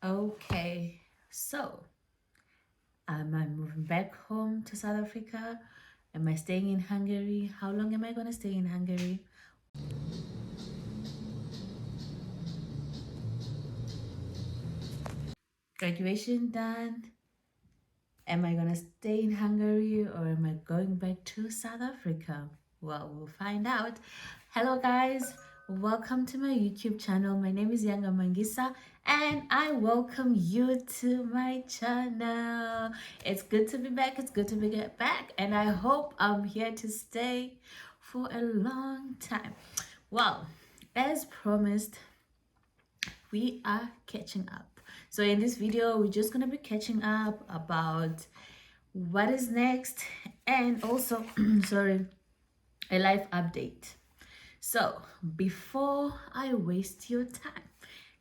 Okay, so am I moving back home to South Africa? Am I staying in Hungary? How long am I going to stay in Hungary? Graduation done. Am I going to stay in Hungary or am I going back to South Africa? Well, we'll find out. Hello, guys. Welcome to my YouTube channel. My name is Yanga Mangisa and I welcome you to my channel. It's good to be back. It's good to be back. And I hope I'm here to stay for a long time. Well, as promised, we are catching up. So in this video, we're just going to be catching up about what is next and also sorry, a life update. So before I waste your time,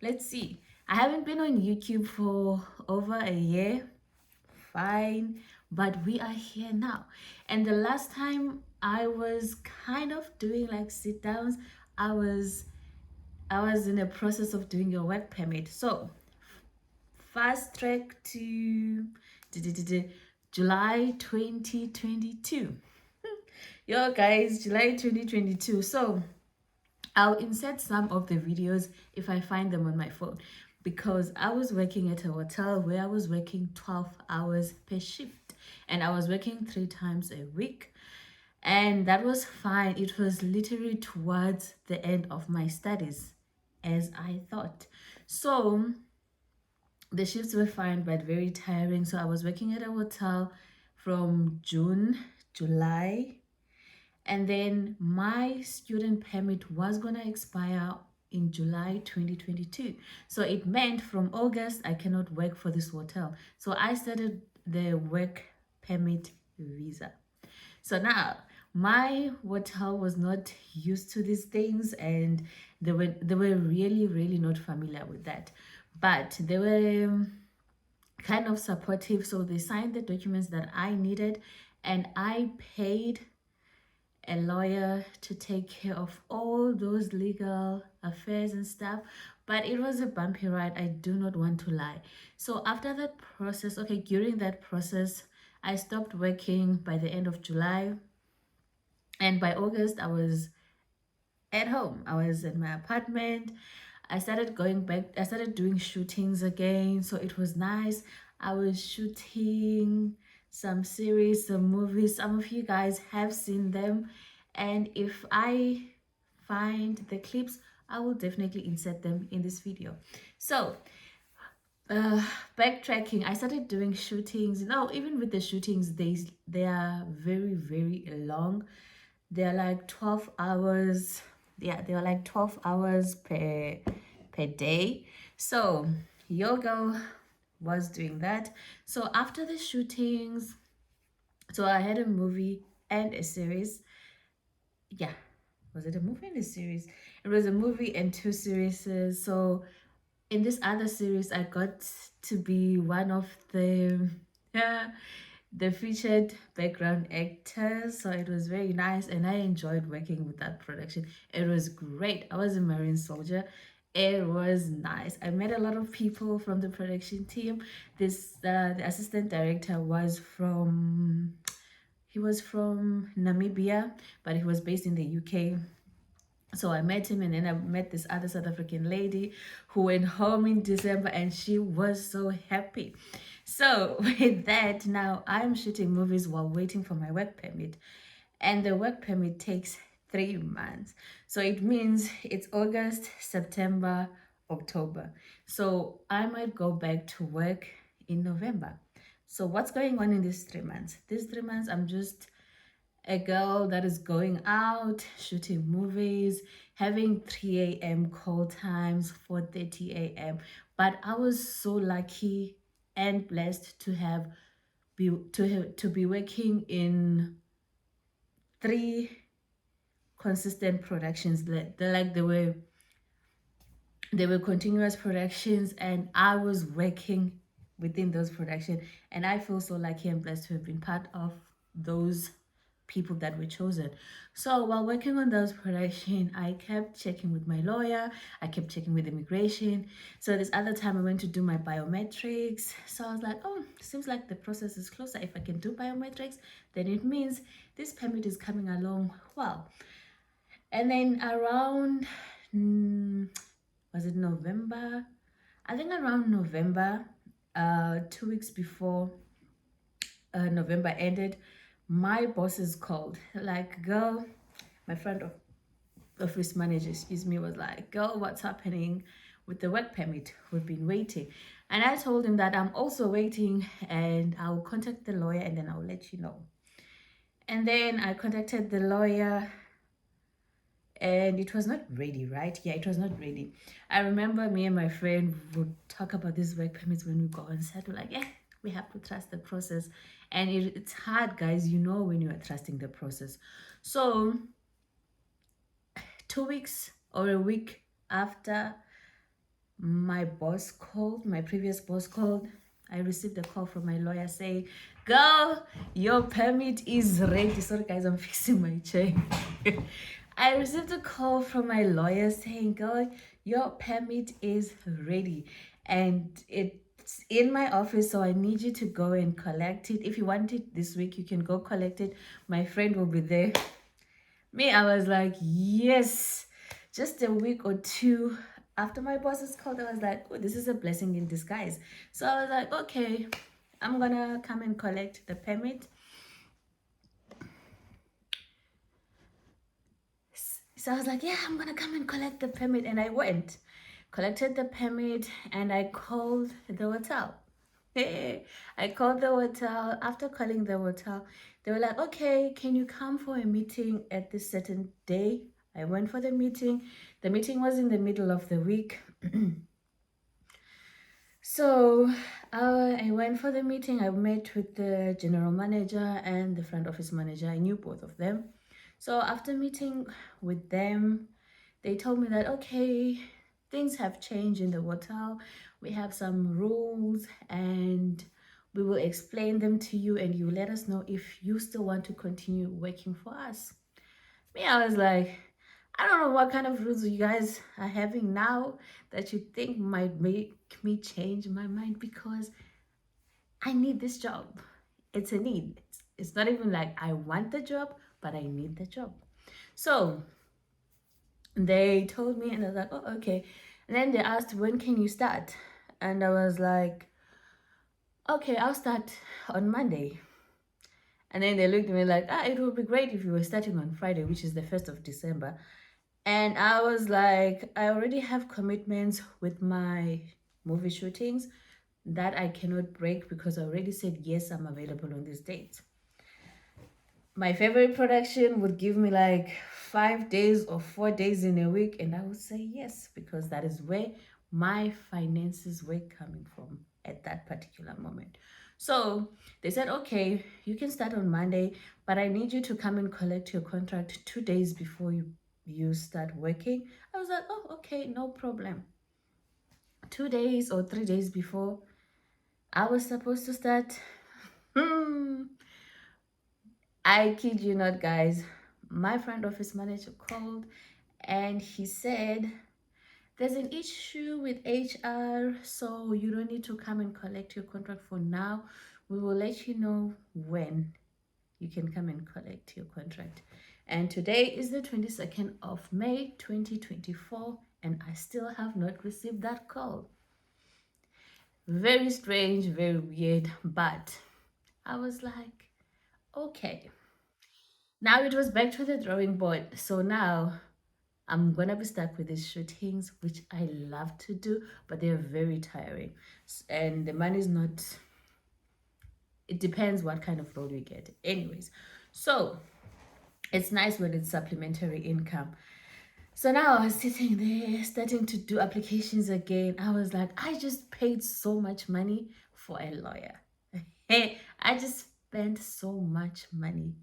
let's see. I haven't been on YouTube for over a year. Fine, but we are here now. And the last time I was kind of doing like sit downs, I was I was in the process of doing a work permit. So fast track to July 2022. Yo guys, July 2022. So I'll insert some of the videos if I find them on my phone because I was working at a hotel where I was working 12 hours per shift and I was working 3 times a week, and that was fine. It was literally towards the end of my studies, as I thought. So the shifts were fine but very tiring. So I was working at a hotel from June, July, and then my student permit was gonna expire in July 2022. So it meant from August I cannot work for this hotel. So I started the work permit visa. So now my hotel was not used to these things and they were really not familiar with that. But they were kind of supportive, so they signed the documents that I needed and I paid a lawyer to take care of all those legal affairs and stuff. But it was a bumpy ride, I do not want to lie. So after that process, okay, during that process, I stopped working by the end of July, and by August I was at home. I was in my apartment. I started going back, I started doing shootings again, so it was nice. I was shooting some series, some movies. Some of you guys have seen them, and if I find the clips, I will definitely insert them in this video. So uh backtracking, I started doing shootings. Now even with the shootings, they are very long. They're like 12 hours. Yeah, they are like 12 hours per day. So your girl was doing that. So after the shootings, so I had a movie and a series. Yeah, was it a movie and a series? It was a movie and 2 series. So in this other series, I got to be one of the the featured background actors. So it was very nice and I enjoyed working with that production. It was great. I was a Marine soldier. It was nice. I met a lot of people from the production team. The assistant director was from, he was from Namibia, but he was based in the UK. So I met him, and then I met this other South African lady who went home in December and she was so happy. So with that, now I'm shooting movies while waiting for my work permit. And the work permit takes 3 months. So it means it's August, September, October. So I might go back to work in November. So what's going on in these 3 months? These 3 months, I'm just a girl that is going out, shooting movies, having 3 a.m. call times, 4:30 a.m. But I was so lucky and blessed to be working in 3 consistent productions. They were continuous productions, and I was working within those productions, and I feel so lucky and blessed to have been part of those people that were chosen. So while working on those production, I kept checking with my lawyer, I kept checking with immigration. So this other time I went to do my biometrics. So I was like, oh, seems like the process is closer. If I can do biometrics, then it means this permit is coming along well. And then around, was it November? I think around November, 2 weeks before November ended, my bosses called. Like, girl, my friend of office manager, excuse me, was like, girl, what's happening with the work permit? We've been waiting. And I told him that I'm also waiting and I'll contact the lawyer and then I'll let you know. And then I contacted the lawyer and it was not ready, right? Yeah, it was not ready. I remember me and my friend would talk about these work permits when we go on set. We're like, yeah, we have to trust the process. And it's hard, guys, you know, when you are trusting the process. So 2 weeks or a week after my boss called, my previous boss called, I received a call from my lawyer saying, girl, your permit is ready. Sorry guys, I'm fixing my chair. I received a call from my lawyer saying, girl, your permit is ready and it's in my office, so I need you to go and collect it. If you want it this week, you can go collect it. My friend will be there. Me, I was like, yes. Just a week or two after my boss's called, I was like, oh, this is a blessing in disguise. So I was like, okay, I'm gonna come and collect the permit. So I was like, yeah, I'm gonna come and collect the permit. And I went, collected the permit, and I called the hotel. I called the hotel. After calling the hotel, they were like, okay, can you come for a meeting at this certain day? I went for the meeting. The meeting was in the middle of the week. So I went for the meeting. I met with the general manager and the front office manager. I knew both of them. So after meeting with them, they told me that, okay, things have changed in the hotel. We have some rules and we will explain them to you and you let us know if you still want to continue working for us. Me, I was like, I don't know what kind of rules you guys are having now that you think might make me change my mind, because I need this job. It's a need. It's not even like I want the job, but I need the job. So they told me and I was like, oh, okay. And then they asked, when can you start? And I was like, okay, I'll start on Monday. And then they looked at me like, it would be great if you were starting on Friday, which is the 1st of December. And I was like, I already have commitments with my movie shootings that I cannot break because I already said, yes, I'm available on this date. My favorite production would give me like 5 days or 4 days in a week, and I would say yes, because that is where my finances were coming from at that particular moment. So they said, okay, you can start on Monday, but I need you to come and collect your contract 2 days before you start working. I was like, oh, okay, no problem. 2 days or 3 days before I was supposed to start, I kid you not, guys, my front office manager called and he said, there's an issue with HR, so you don't need to come and collect your contract for now. We will let you know when you can come and collect your contract. And today is the 22nd of May 2024, and I still have not received that call. Very strange, very weird, but I was like, okay. Now it was back to the drawing board. So now I'm gonna be stuck with these shootings, which I love to do, but they're very tiring. And the money is not, it depends what kind of role we get. Anyways, so it's nice when it's supplementary income. So now I was sitting there starting to do applications again. I was like, I just paid so much money for a lawyer. Hey, I just spent so much money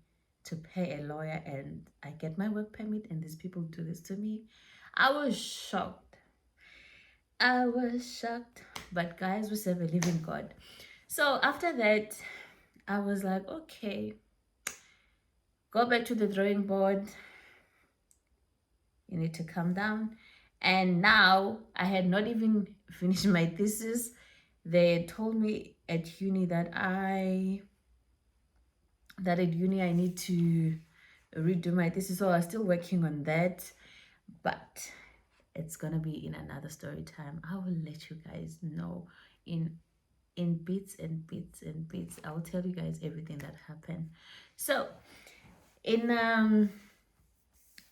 to pay a lawyer and I get my work permit and these people do this to me. I was shocked. I was shocked. But guys, we serve a living God. So after that, I was like, okay, go back to the drawing board. You need to calm down. And now I had not even finished my thesis. They told me at uni that I need to redo my thesis. So I'm still working on that. But it's gonna be in another story time. I will let you guys know in bits and bits and bits. I'll tell you guys everything that happened. So in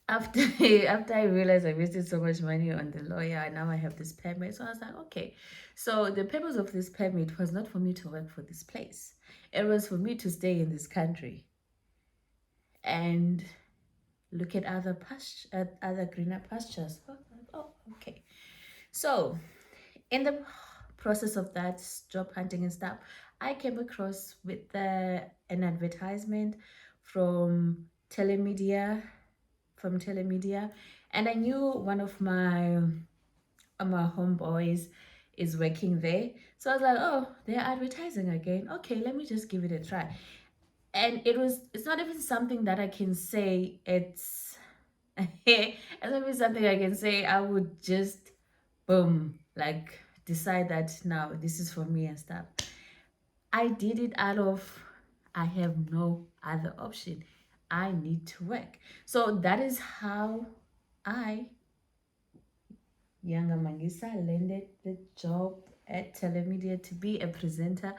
after after I realized I wasted so much money on the lawyer, now I have this permit. So I was like, okay. So the purpose of this permit was not for me to work for this place. It was for me to stay in this country and look at other greener pastures. Oh, okay. So in the process of that job hunting and stuff, I came across with an advertisement from telemedia and I knew one of my homeboys is working there. So I was like, oh, they're advertising again. Okay, let me just give it a try. And it's not even something that I can say it's not even something I can say I would just boom, like decide that now this is for me and stuff. I did it out of I have no other option. I need to work. So that is how I, Younger Mangisa, landed the job at Telemedia to be a presenter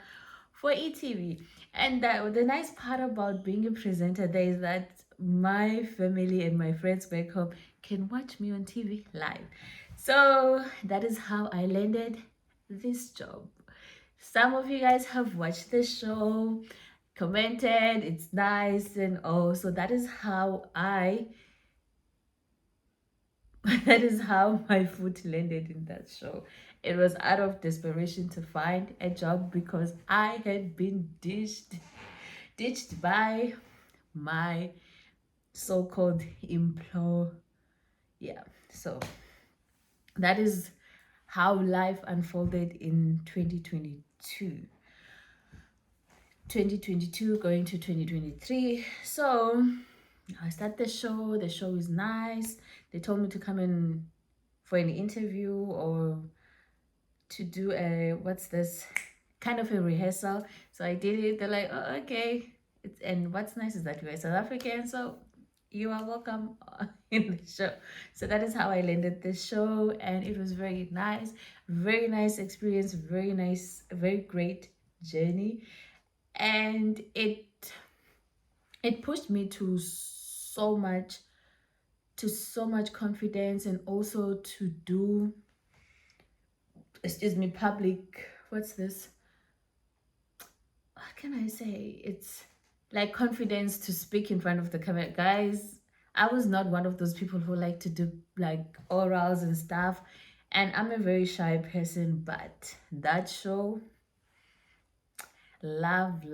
for ETV. And the nice part about being a presenter there is that my family and my friends back home can watch me on TV live. So that is how I landed this job. Some of you guys have watched the show, commented, it's nice and all. So that is how that is how my foot landed in that show. It was out of desperation to find a job because I had been ditched by my so-called employer. Yeah, so that is how life unfolded in 2022 going to 2023. So I start the show. The show is nice. They told me to come in for an interview or to do what's this kind of a rehearsal. So I did it. They're like, oh, okay. And what's nice is that we're South African, so you are welcome in the show. So that is how I landed the show, and it was very nice experience, very nice, very great journey, and it pushed me to so much confidence, and also to do, excuse me, public, what's this, what can I say, it's like confidence to speak in front of the camera. Guys, I was not one of those people who like to do like orals and stuff, and I'm a very shy person, but that show, loved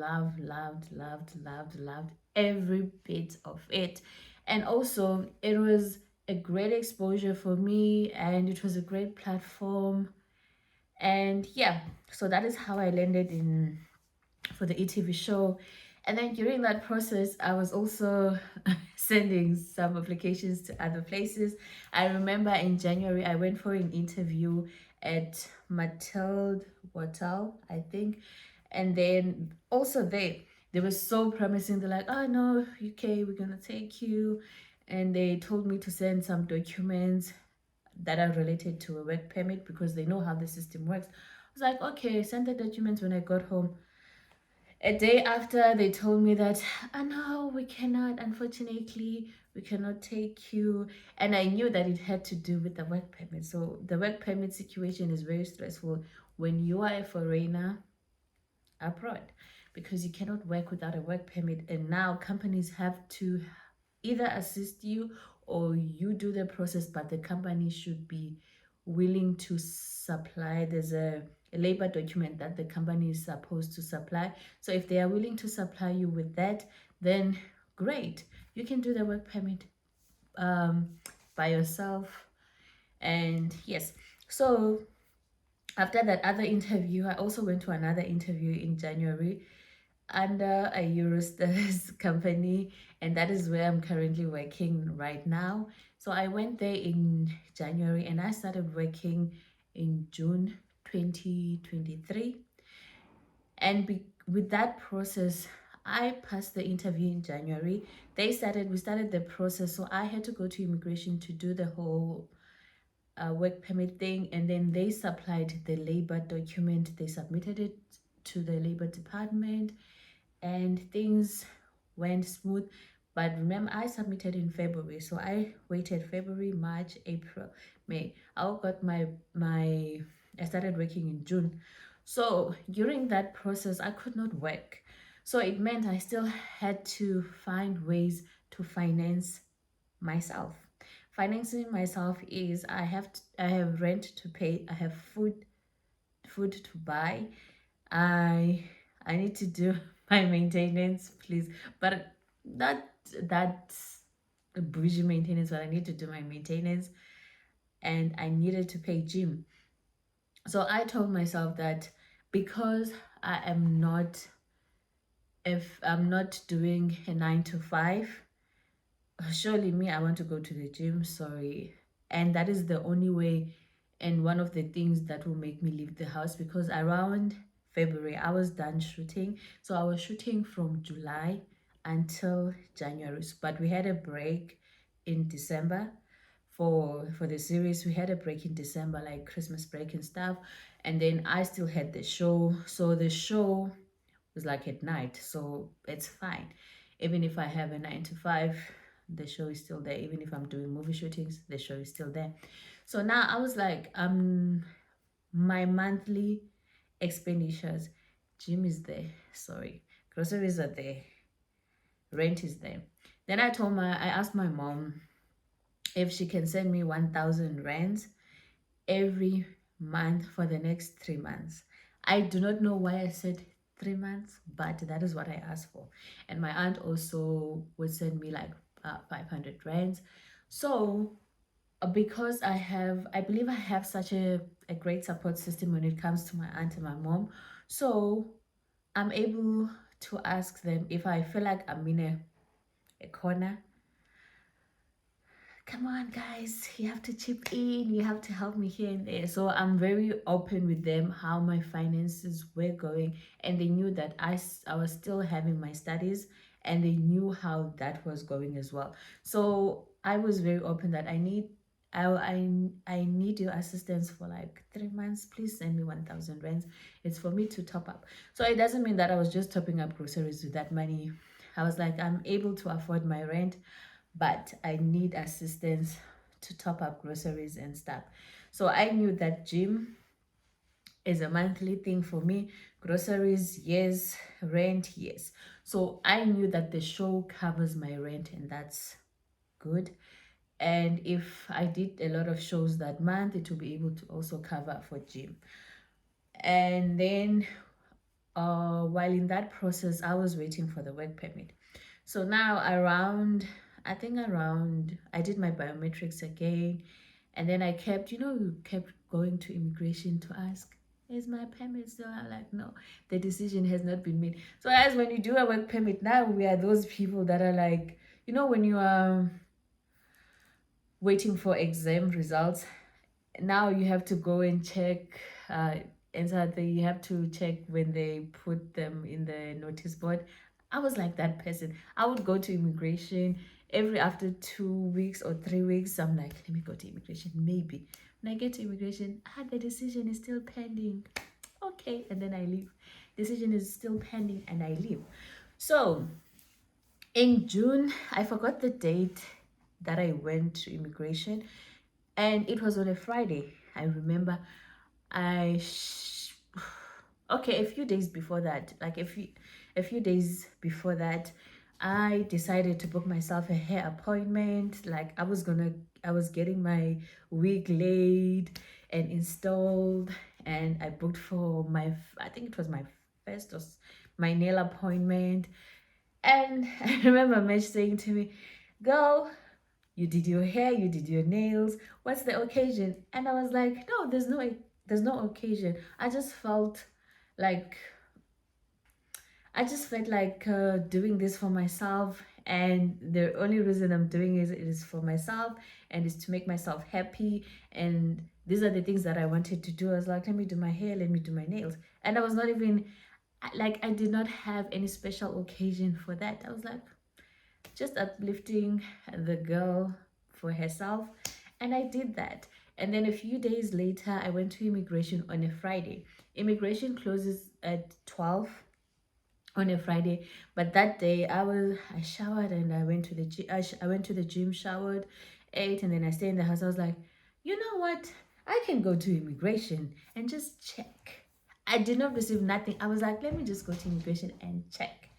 every bit of it. And also it was a great exposure for me, and it was a great platform. And yeah, so that is how I landed in for the ETV show. And then during that process, I was also sending some applications to other places. I remember in January, I went for an interview at Matilde Hotel, I think. And then also they were so promising. They're like, oh no, UK, we're gonna take you. And they told me to send some documents that are related to a work permit because they know how the system works. I was like, okay, send the documents. When I got home, a day after, they told me that, oh no, we cannot, unfortunately, we cannot take you. And I knew that it had to do with the work permit. So the work permit situation is very stressful when you are a foreigner abroad, because you cannot work without a work permit. And now companies have to either assist you or you do the process, but the company should be willing to supply. There's a labor document that the company is supposed to supply. So if they are willing to supply you with that, then great, you can do the work permit by yourself. And yes, so after that other interview, I also went to another interview in January. under a Eurostars company, and that is where I'm currently working right now. So I went there in January and I started working in June 2023. And with that process, I passed the interview in January. We started the process. So I had to go to immigration to do the whole work permit thing, and then they supplied the labor document. They submitted it to the labor department, and things went smooth. But remember, I submitted in February, so I waited February, March, April, May. I started working in June. So during that process, I could not work. So it meant I still had to find ways to finance myself. Financing myself is I have rent to pay, I have food to buy, I I need to do my maintenance, please. But that that's bougie maintenance, but I need to do my maintenance, and I needed to pay gym. So I told myself that because I am not if I'm not doing a 9 to 5, surely me, I want to go to the gym, sorry. And that is the only way, and one of the things that will make me leave the house, because around February I was done shooting. So I was shooting from July until January, but we had a break in December for the series. We had a break in December, like Christmas break and stuff, and then I still had the show. So the show was like at night, so it's fine. Even if I have a 9 to 5, the show is still there. Even if I'm doing movie shootings, the show is still there. So now I was like, my monthly expenditures, gym is there, sorry, groceries are there, rent is there. Then I asked my mom if she can send me 1,000 rands every month for the next 3 months. I do not know why I said 3 months, but that is what I asked for. And my aunt also would send me like 500 rands. So because I believe I have such a great support system when it comes to my aunt and my mom. So I'm able to ask them if I feel like I'm in a corner. Come on, guys, you have to chip in, you have to help me here and there. So I'm very open with them how my finances were going, and they knew that I was still having my studies, and they knew how that was going as well. So I was very open that I need your assistance for like 3 months. Please send me 1,000 rands. It's for me to top up. So it doesn't mean that I was just topping up groceries with that money. I was like, I'm able to afford my rent, but I need assistance to top up groceries and stuff. So I knew that gym is a monthly thing for me. Groceries, yes. Rent, yes. So I knew that the show covers my rent, and that's good. And if I did a lot of shows that month, it will be able to also cover for gym. And then while in that process, I was waiting for the work permit. So now I did my biometrics again, and then I kept going to immigration to ask, is my permit still? I'm like, no, the decision has not been made. So as when you do a work permit, now we are those people that are like, when you are waiting for exam results, now you have to go and check, you have to check when they put them in the notice board. I was like that person. I would go to immigration every after 2 weeks or 3 weeks. I'm like, let me go to immigration, maybe. When I get to immigration, the decision is still pending. Okay, and then I leave. Decision is still pending, and I leave. So in June, I forgot the date that I went to immigration, and it was on a Friday. I remember okay, a few days before that, like a few days before that, I decided to book myself a hair appointment. Like I was getting my wig laid and installed, and I booked for I think it was my first or my nail appointment. And I remember Mesh saying to me, "Girl, you did your hair, you did your nails. What's the occasion?" And I was like, "No, there's no occasion. I just felt like I just felt like doing this for myself, and the only reason I'm doing it is for myself, and is to make myself happy. And these are the things that I wanted to do. I was like, let me do my hair, let me do my nails, and I was not even like, I did not have any special occasion for that. I was like, just uplifting the girl for herself, and I did that. And then a few days later, I went to immigration on a Friday. Immigration closes at 12 on a Friday. But that day I showered and I went to the gym. I went to the gym, showered, ate, and then I stayed in the house. I was like, you know what? I can go to immigration and just check. I did not receive nothing. I was like, let me just go to immigration and check.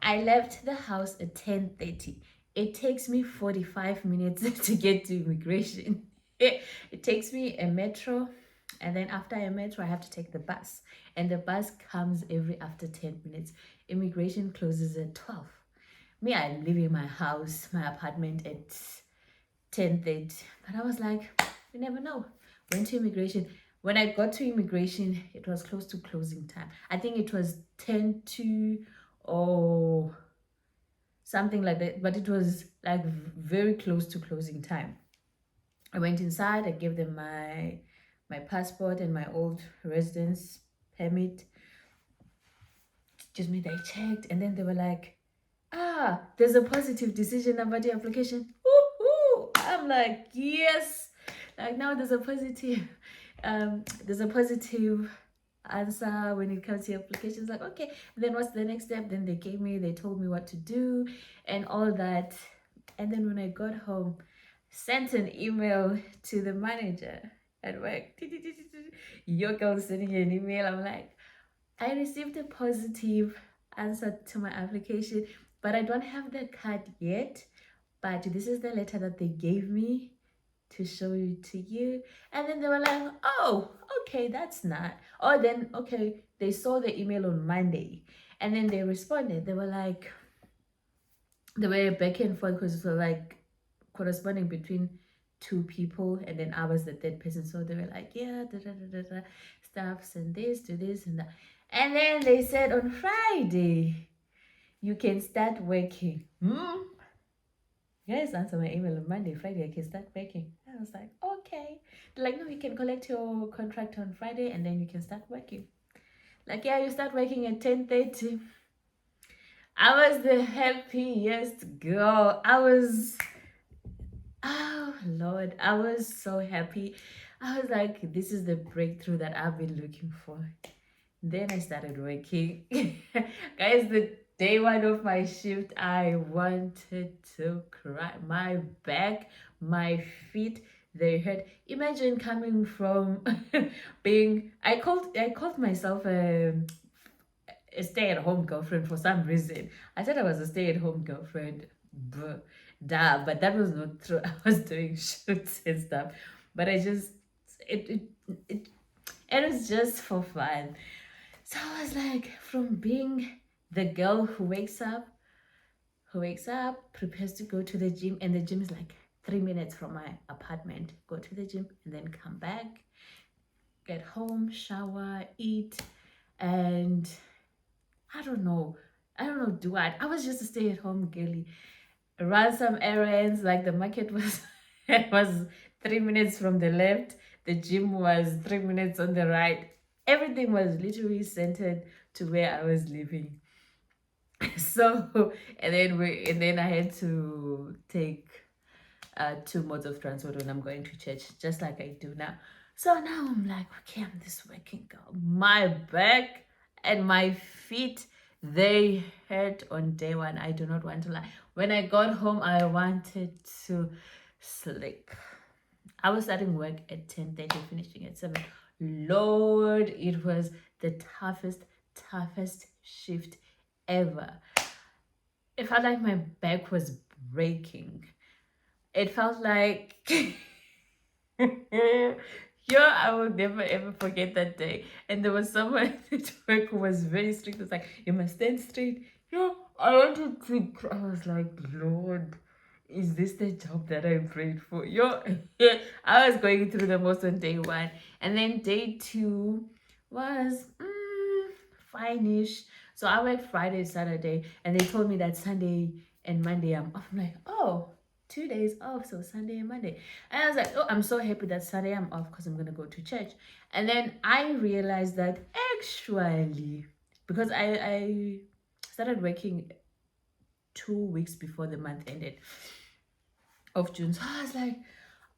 I left the house at 10:30. It takes me 45 minutes to get to immigration. It takes me a metro, and then after a metro, I have to take the bus. And the bus comes every after 10 minutes. Immigration closes at 12. Me, I live in my house, my apartment at 10:30. But I was like, you never know. Went to immigration. When I got to immigration, it was close to closing time. I think it was 10 to or something like that, but it was like very close to closing time. I went inside, I gave them my passport and my old residence permit. Just me, they checked, and then they were like, ah, there's a positive decision about the application. Woohoo! I'm like, yes. Like, now there's a positive answer when it comes to applications. Like, okay, then what's the next step? Then they told me what to do and all that. And then when I got home, sent an email to the manager at work. Your girl sending an email. I'm like, I received a positive answer to my application, but I don't have the card yet. But this is the letter that they gave me to show you to you. And then they were like, oh, okay, that's not. Oh, then, okay, they saw the email on Monday. And then they responded. They were like, they were back and forth because it was like corresponding between two people, and then I was the third person. So they were like, yeah, stuffs and this to this and that. And then they said on Friday, you can start working. Guys, answer my email on Monday. Friday, I can start working. I was like, okay. They're like, no, you can collect your contract on Friday and then you can start working. Like, yeah, you start working at 10:30. I was the happiest girl. Oh Lord, I was so happy. I was like, this is the breakthrough that I've been looking for. Then I started working. Guys, the day one of my shift, I wanted to cry. My back, my feet, they hurt. Imagine coming from being I called myself a stay-at-home girlfriend for some reason. I said I was a stay-at-home girlfriend. But that was not true. I was doing shoots and stuff. But I just it it, it was just for fun. So I was like, from being the girl who wakes up, prepares to go to the gym, and the gym is like 3 minutes from my apartment. Go to the gym and then come back, get home, shower, eat, and I don't know, do what. I was just a stay-at-home girly. Run some errands, like the market was it was 3 minutes from the left, the gym was 3 minutes on the right. Everything was literally centered to where I was living. So and then I had to take two modes of transport when I'm going to church, just like I do now. So now I'm like, okay, I'm this working girl. My back and my feet, they hurt on day one. I do not want to lie. When I got home, I wanted to sleep. I was starting work at 10:30, finishing at 7. Lord, it was the toughest shift ever. It felt like my back was breaking. It felt like yo, I will never ever forget that day. And there was someone at work who was very strict. It was like, you must stand straight. Yo, I wanted to cry. I was like, Lord, is this the job that I prayed for? Yo, I was going through the most on day one. And then day two was fine-ish. So I work Friday, Saturday, and they told me that Sunday and Monday I'm off. I'm like, oh, 2 days off, so Sunday and Monday. And I was like, oh, I'm so happy that Sunday I'm off because I'm gonna go to church. And then I realized that actually, because I started working 2 weeks before the month ended of June. So I was like,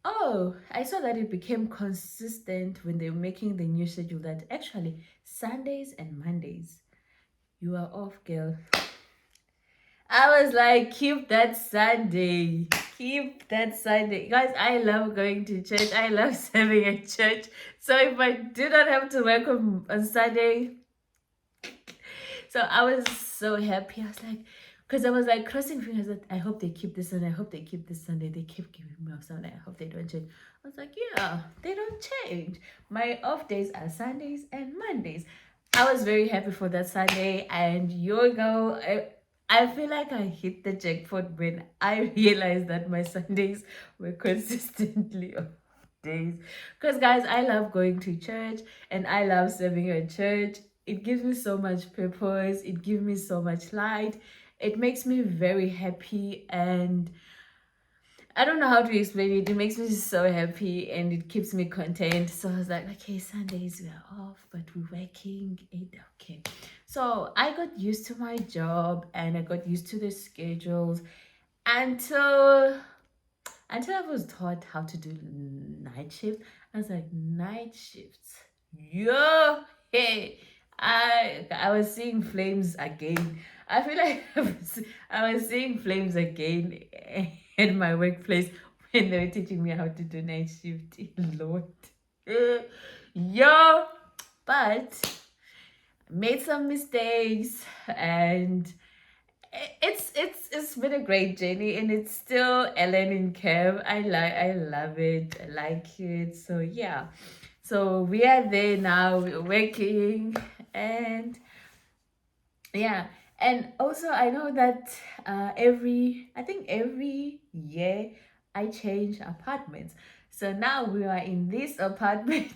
oh, I saw that it became consistent when they were making the new schedule that actually Sundays and Mondays you are off, girl. I was like, keep that Sunday. Keep that Sunday. Guys, I love going to church. I love serving at church. So if I do not have to work on Sunday, so I was so happy. I was like, because I was like crossing fingers that I hope they keep this Sunday. I hope they keep this Sunday. They keep giving me off Sunday. I hope they don't change. I was like, yeah, they don't change. My off days are Sundays and Mondays. I was very happy for that Sunday. And your girl, I feel like I hit the jackpot when I realized that my Sundays were consistently off days. Because guys, I love going to church and I love serving at church. It gives me so much purpose. It gives me so much light. It makes me very happy, and I don't know how to explain it. It makes me so happy and it keeps me content. So I was like, okay, Sundays we are off, but we're working. Okay. So I got used to my job and I got used to the schedules until I was taught how to do night shift. I was like, night shifts. Yo, hey. I was seeing flames again. I feel like I was seeing flames again in my workplace when they were teaching me how to do night shift. Lord. Yo, but made some mistakes, and it's been a great journey, and it's still a learning curve. I love it. I like it. So yeah. So we are there now, we're working, and yeah. And also I know that every year I change apartments. So now we are in this apartment.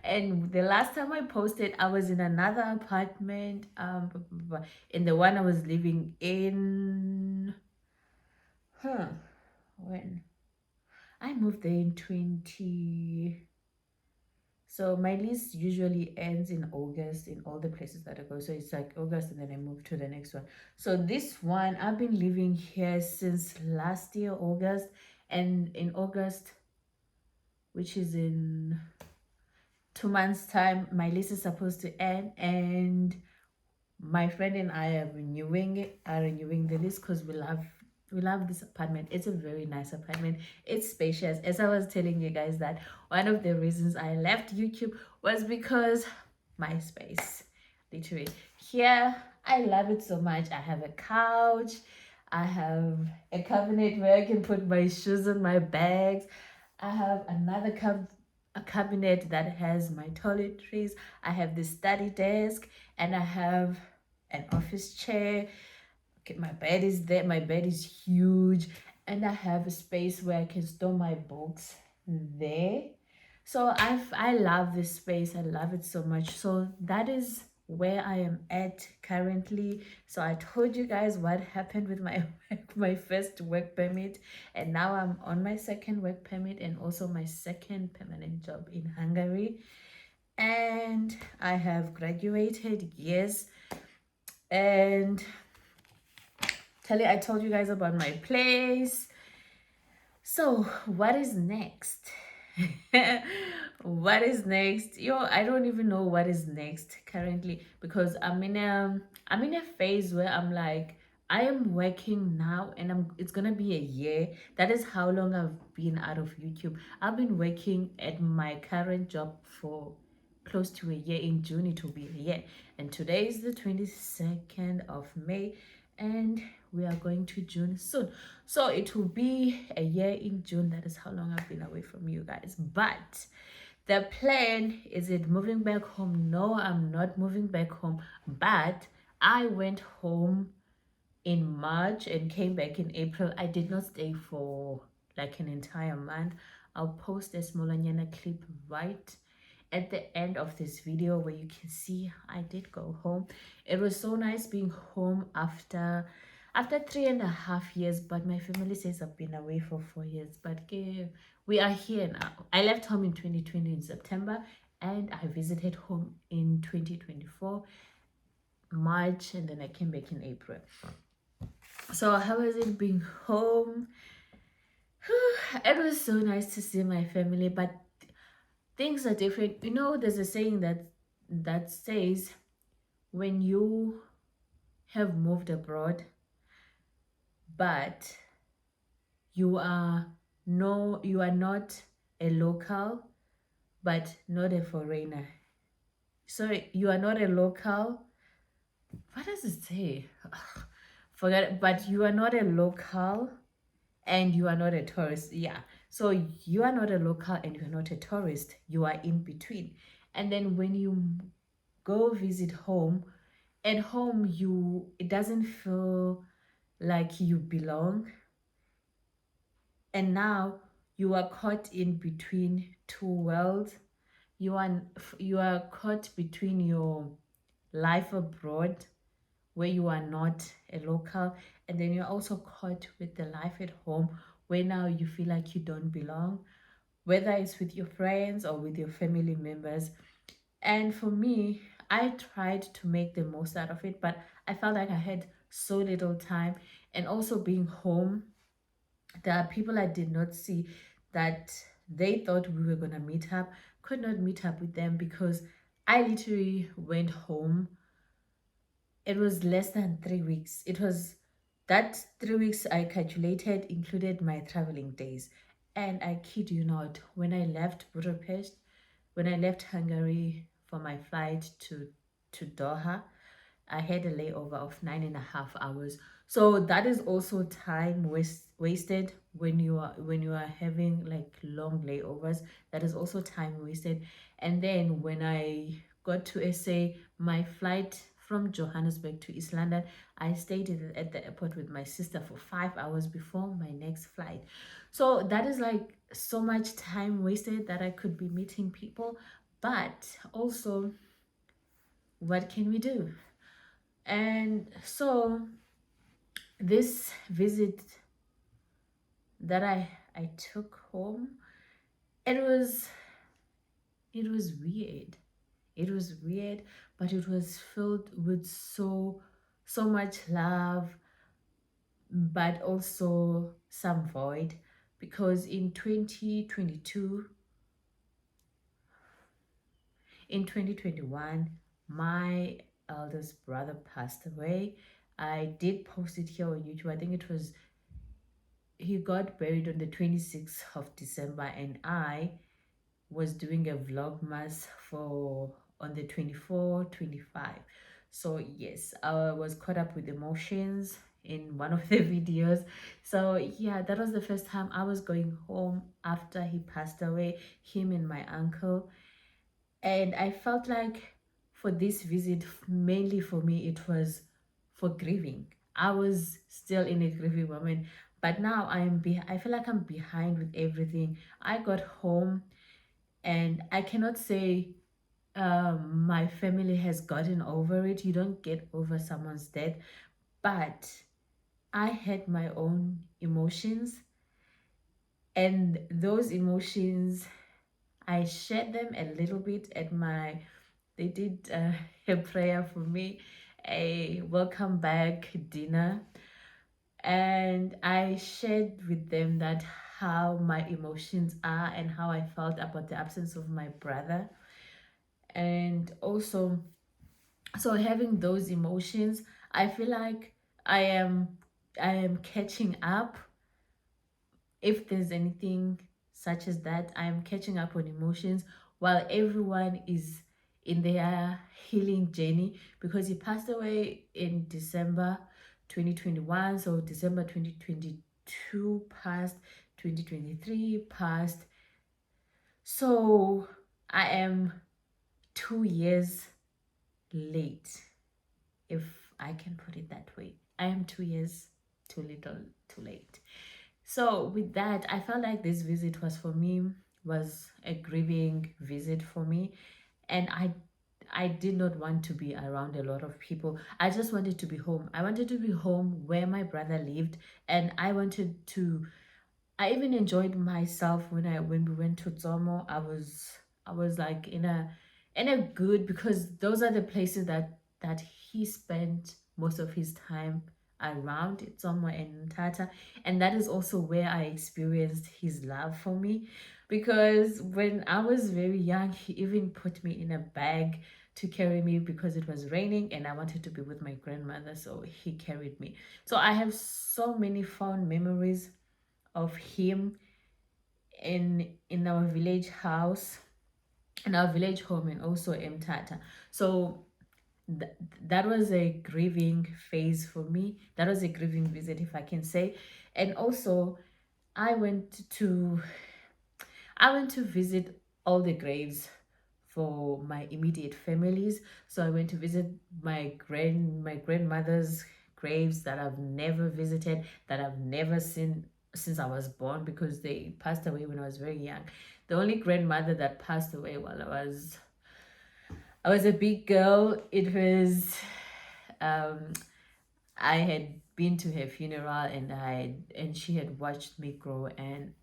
And the last time I posted, I was in another apartment, in the one I was living in. When I moved there in 20. So my lease usually ends in August in all the places that I go. So it's like August and then I move to the next one. So this one, I've been living here since last year, August. And in August, which is in 2 months' time, my lease is supposed to end. And my friend and I are renewing the lease because we love this apartment. It's a very nice apartment. It's spacious. As I was telling you guys that one of the reasons I left YouTube was because my space. Literally. Here, I love it so much. I have a couch. I have a cabinet where I can put my shoes and my bags. I have another a cabinet that has my toiletries. I have the study desk, and I have an office chair. Okay, my bed is there. My bed is huge, and I have a space where I can store my books there. So I love this space. I love it so much. So that is where I am at currently. So I told you guys what happened with my my first work permit, and now I'm on my second work permit and also my second permanent job in Hungary. And I have graduated, yes. And I told you guys about my place. So what is next? What is next? Yo, I don't even know what is next currently, because I'm in a phase where I'm like, I am working now, and it's gonna be a year. That is how long I've been out of YouTube. I've been working at my current job for close to a year. In June it will be a year, and today is the 22nd of May, and we are going to June soon. So it will be a year in June. That is how long I've been away from you guys. But the plan, is it moving back home? No, I'm not moving back home. But I went home in March and came back in April. I did not stay for like an entire month. I'll post a small Anyana clip right at the end of this video where you can see I did go home. It was so nice being home after 3.5 years, but my family says I've been away for 4 years. But we are here now. I left home in 2020 in September, and I visited home in 2024 March, and then I came back in April. So how was it being home? It was so nice to see my family, but things are different. You know, there's a saying that says when you have moved abroad, but you are not a local, but not a foreigner. Sorry, you are not a local. What does it say? Forget it. But you are not a local and you are not a tourist. Yeah. So you are not a local and you're not a tourist. You are in between. And then when you go visit home, at home it doesn't feel like you belong. And now you are caught in between two worlds. You are caught between your life abroad, where you are not a local, and then you're also caught with the life at home, where now you feel like you don't belong, whether it's with your friends or with your family members. And for me, I tried to make the most out of it, but I felt like I had so little time. And also being home, there are people I did not see that they thought we were going to meet up, could not meet up with them because I literally went home. It was less than 3 weeks. It was that 3 weeks I calculated included my traveling days. And I kid you not, when I left Budapest, when I left Hungary for my flight to Doha, I had a layover of 9.5 hours. So that is also time wasted when you are having like long layovers. That is also time wasted. And then when I got to SA, my flight from Johannesburg to East London, I stayed at the airport with my sister for 5 hours before my next flight. So that is like so much time wasted that I could be meeting people. But also, what can we do? And so this visit that I took home, it was weird. It was weird, but it was filled with so much love, but also some void, because in 2021, my eldest brother passed away. I did post it here on YouTube. I think he got buried on the 26th of December, and I was doing a vlogmas for on the 24, 25. So yes, I was caught up with emotions in one of the videos. So yeah, that was the first time I was going home after he passed away, him and my uncle. And I felt like for this visit, mainly for me, it was for grieving. I was still in a grieving moment, but now I feel like I'm behind with everything. I got home, and I cannot say my family has gotten over it. You don't get over someone's death, but I had my own emotions, and those emotions, I shared them a little bit at they did a prayer for me, a welcome back dinner, and I shared with them that how my emotions are and how I felt about the absence of my brother. And also, so having those emotions, I feel like I am catching up. If there's anything such as that, I am catching up on emotions while everyone is in their healing journey, because he passed away in December 2021. So December 2022 passed, 2023 passed. So I am 2 years late, if I can put it that way. I am 2 years too little, too late. So with that, I felt like this visit was for me was a grieving visit for me, and I did not want to be around a lot of people. I just wanted to be home. I wanted to be home where my brother lived, and I wanted to. I even enjoyed myself when we went to Zomo. I was like in a good, because those are the places that he spent most of his time around, Zomo and Tata, and that is also where I experienced his love for me, because when I was very young, he even put me in a bag to carry me because it was raining and I wanted to be with my grandmother, so he carried me. So I have so many fond memories of him in our village house, in our village home, and also Mtata. So th- that was a grieving phase for me. That was a grieving visit, if I can say. And also, I went to I went to visit all the graves for my immediate families. So I went to visit my grandmother's graves that I've never visited, that I've never seen since I was born, because they passed away when I was very young. The only grandmother that passed away while I was a big girl. It was um I had been to her funeral, and she had watched me grow, and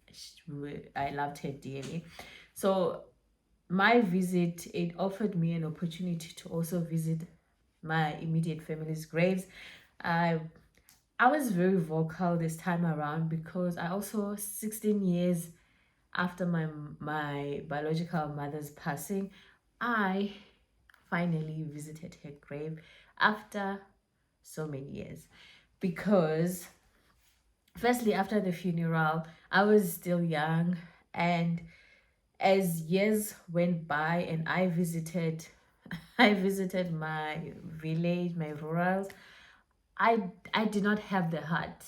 I loved her dearly. So my visit, it offered me an opportunity to also visit my immediate family's graves. I I was very vocal this time around, because I also, 16 years after my biological mother's passing, I finally visited her grave after so many years, because firstly, after the funeral, I was still young, and as years went by and I visited I visited my village, my rurals, I did not have the heart.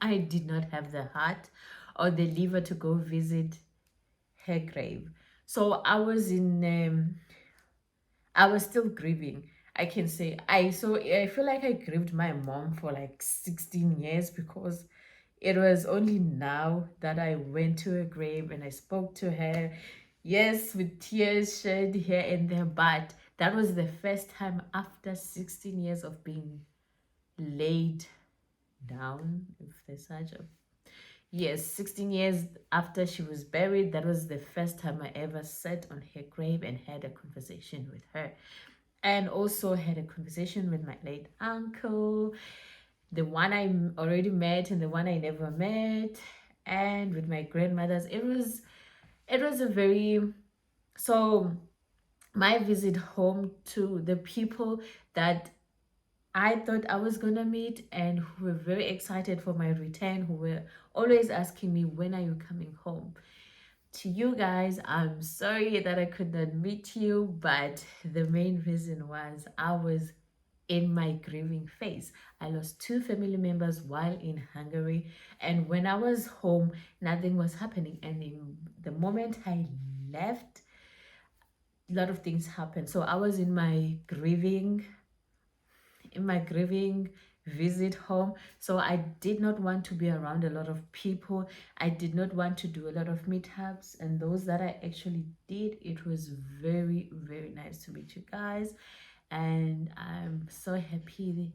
I did not have the heart or the liver to go visit her grave. So I was still grieving. I can say I feel like I grieved my mom for like 16 years, because it was only now that I went to her grave and I spoke to her. Yes, with tears shed here and there, but that was the first time after 16 years of being laid down, if there's such a. Yes, 16 years after she was buried, that was the first time I ever sat on her grave and had a conversation with her. And also had a conversation with my late uncle, the one I already met and the one I never met, and with my grandmothers. It was a very, so my visit home to the people that I thought I was gonna meet, and who were very excited for my return, who were always asking me, when are you coming home? To you guys, I'm sorry that I could not meet you, but the main reason was I was in my grieving phase. I lost two family members while in Hungary, and when I was home, nothing was happening. And in the moment I left, a lot of things happened. So I was in my grieving visit home. So I did not want to be around a lot of people. I did not want to do a lot of meetups, and those that I actually did, it was very, very nice to meet you guys, and I'm so happy,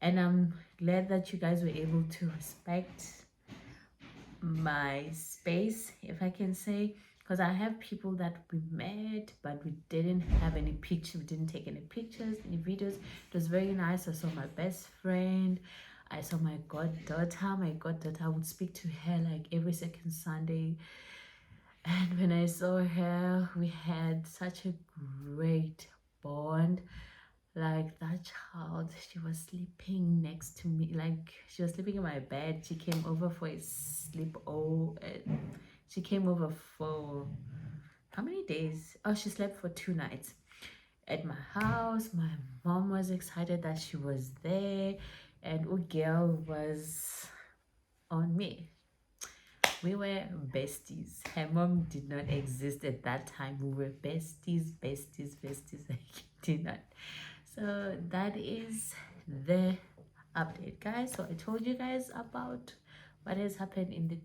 and I'm glad that you guys were able to respect my space, if I can say, because I have people that we met, but we didn't have any pictures, we didn't take any pictures, any videos. It was very nice. I saw my best friend, I saw my goddaughter. My goddaughter, would speak to her like every second Sunday, and when I saw her, we had such a great bond. Like, that child, she was sleeping next to me, like she was sleeping in my bed. She came over for a sleep. She came over for how many days? Oh, she slept for 2 nights at my house. My mom was excited that she was there, and girl was on me. We were besties. Her mom did not exist at that time. We were besties, besties, besties. I did not. So that is the update, guys. So I told you guys about what has happened in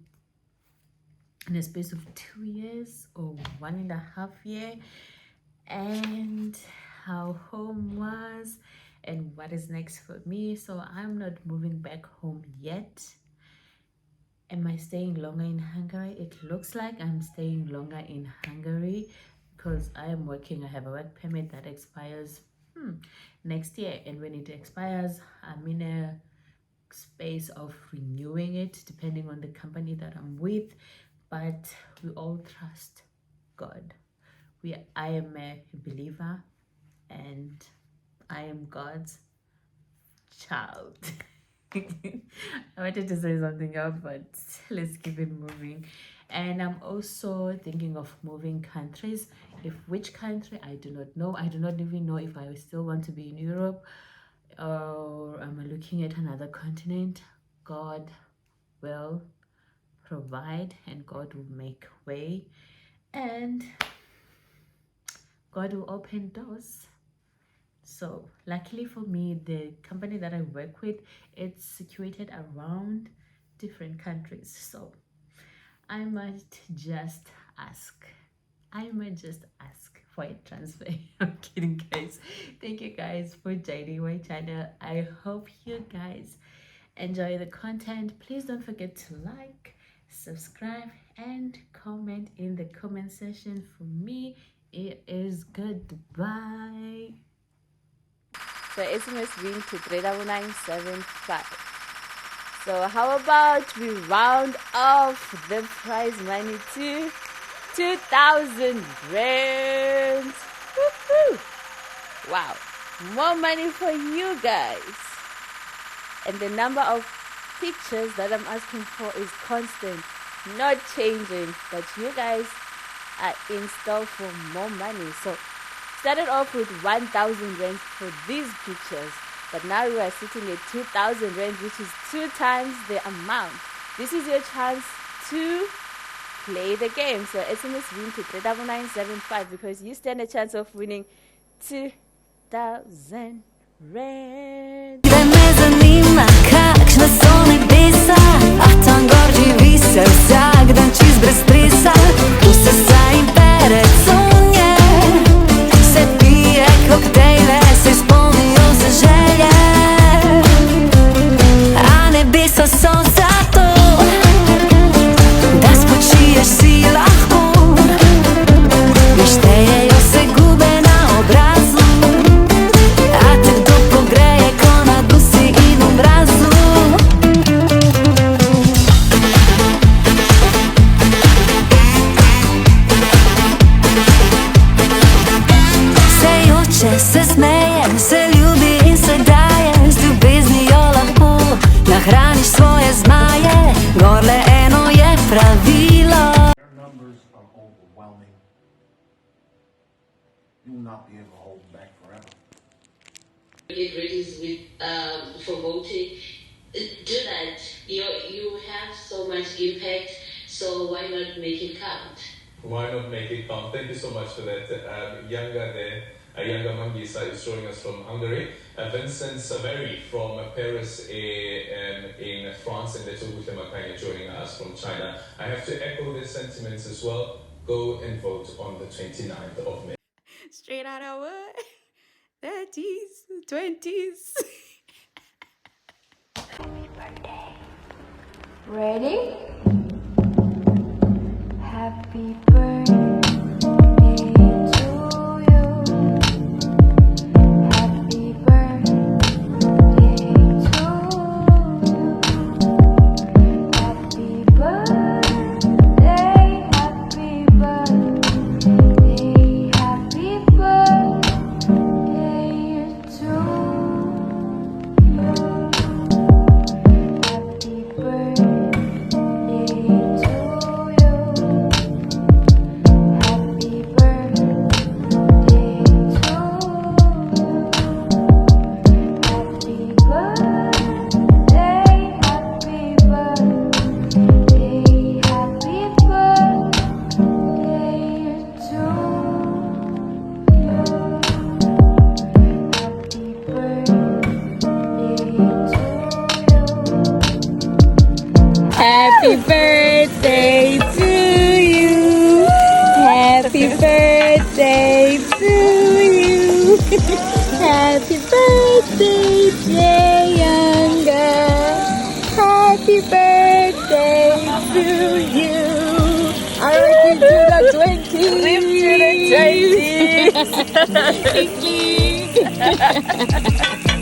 in a space of 2 years or 1.5 years, and how home was and what is next for me. So I'm not moving back home yet. Am I staying longer in Hungary? It looks like I'm staying longer in Hungary because I am working. I have a work permit that expires next year, and when it expires, I'm in a space of renewing it depending on the company that I'm with. But we all trust God. I am a believer and I am God's child. I wanted to say something else, but let's keep it moving. And I'm also thinking of moving countries. Which country, I do not know. I do not even know if I still want to be in Europe or I'm looking at another continent. God will provide and God will make way and God will open doors. So luckily for me, the company that I work with, it's situated around different countries. So I might just ask for a transfer. I'm kidding, guys. Thank you guys for joining my channel. I hope you guys enjoy the content. Please don't forget to like, subscribe, and comment in the comment section. For me, it is goodbye. So SMS being to 39975. So how about we round off the prize money to 2,000 rands. Woohoo! Wow, more money for you guys. And the number of pictures that I'm asking for is constant, not changing. But you guys are in store for more money. So started off with 1,000 rands for these pictures, but now we are sitting at 2,000 rands, which is 2 times the amount. This is your chance to play the game. So SMS win to 39975 because you stand a chance of winning 2,000 rands. Se smeje, se ljubi in se daje, z ljubeznijo lahko nahraniš svoje zmaje, gorle eno je pravilo. Their numbers are overwhelming. You will not be able to hold them back forever. Get ready with for voting. Do that. You have so much impact, so why not make it count? Why not make it count? Thank you so much for that. Younger there, younger Mangisa is joining us from Hungary. Vincent Saveri from Paris in France, and Leto Makanya joining us from China. I have to echo their sentiments as well. Go and vote on the 29th of May. Straight out of what? 30s, 20s. Ready? Happy birthday to you. Happy birthday to you. Happy birthday, happy birthday, happy birthday to you. Happy birthday to you. Happy birthday, dear younger. Happy birthday to you. Alright, to the 20s. Live to the 20s.